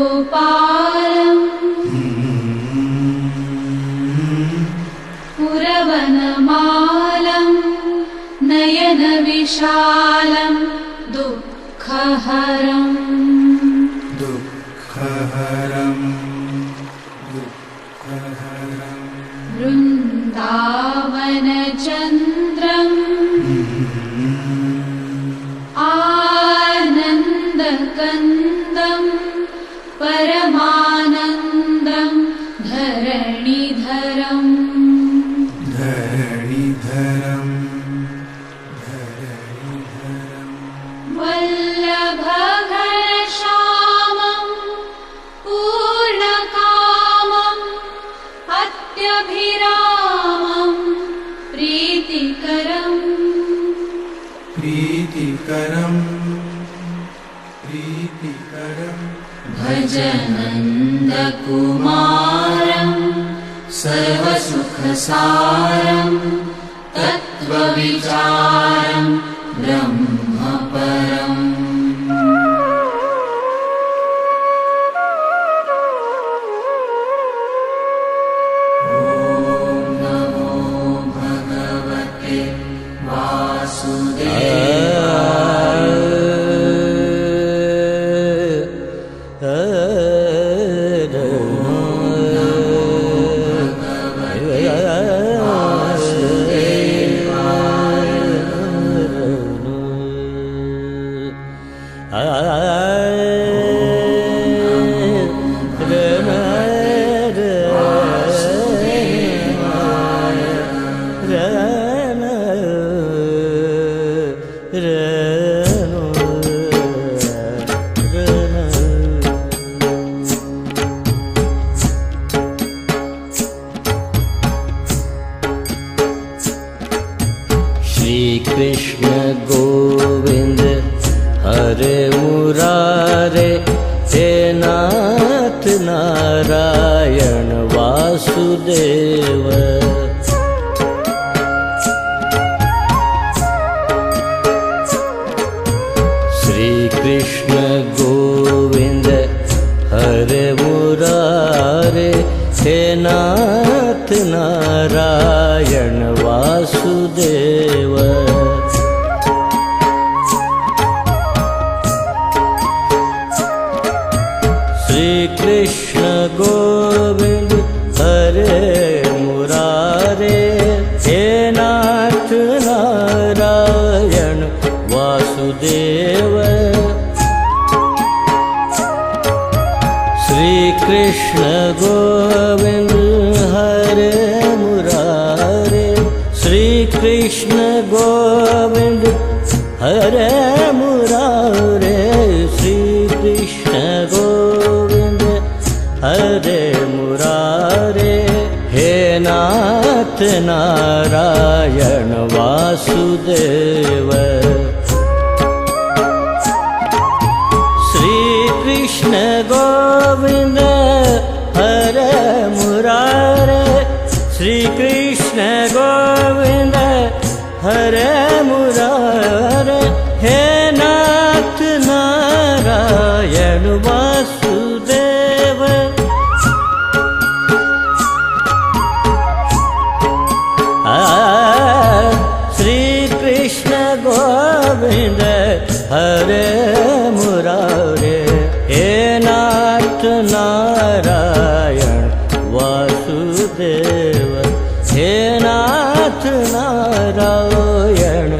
सुन्दरगोपालम् पुरवनमालम् नयनविशालम् दुःखहरम् वृन्दावनचन्द्रम् आनन्दकन्दम् परमानन्दम् धरणिधरम् वल्लभघनश्यामम् पूर्णकामम् अत्यभिरामम् प्रीतिकरम् भजनन्दकुमारम् सर्वसुखसारम् तत्त्वविचारम् ब्रह्मपरम् ॐ नमो भगवते वासुदेवाय। कृष्ण गोविंद हरे मुरारे हे नाथ नारायण वासुदेव। श्री कृष्ण गोविंद हरे मुरारे हे नाथ नारायण वासुदेव। श्री कृष्ण गोविंद हरे मुरारे हे नाथ नारायण वासुदेव। श्री कृष्ण गोविंद हरे मुरारे श्री कृष्ण गोविंद हरे मुरारे श्री कृष्ण गोविंद हरे मुरारे हे नाथ नारायण वासुदेव। श्री कृष्ण गोविंद हरे मुरारे श्री कृष्ण गोविंद हरे मुरारे हे नाथ नारायण वासुदेव। श्री कृष्ण गोविंद हरे मुरारे हे नाथ नारायण वासुदेव। हे नाथ नारायण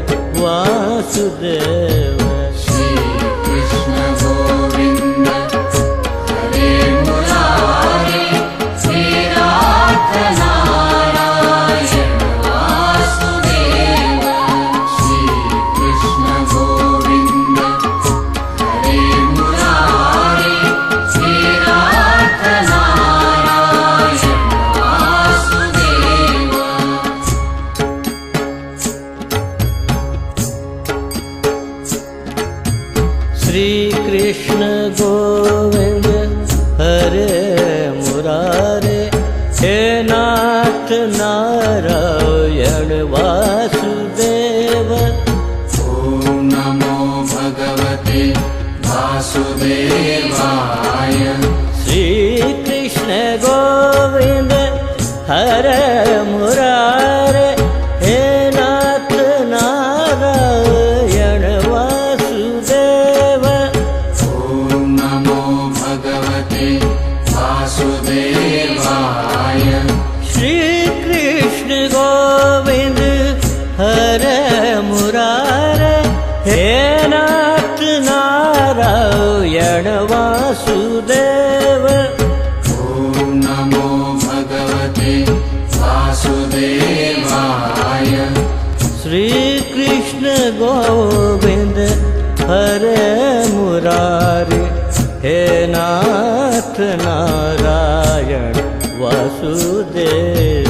वासुदेव। श्री कृष्ण गोविंद हरे मुरारे हे नाथ नारायण वासुदेव। श्री कृष्ण गोविंद हरे श्री कृष्ण गोविंद हरे मुरारे हे नाथ नारायण वासुदेव ॐ नमो भगवते वासुदेवाय श्री कृष्ण गोविंद हरे मुरारे हे नाथ नारायण वासुदेव ॐ नमो भगवते वासुदेवाय श्री कृष्ण गोविंद हरे मुरारे हे नाथ नारायण वासुदेव ॐ नमो भगवते वासुदेवाय श्री कृष्ण गोविंद हरे मुरारे हे नाथ नारायण वासुदेव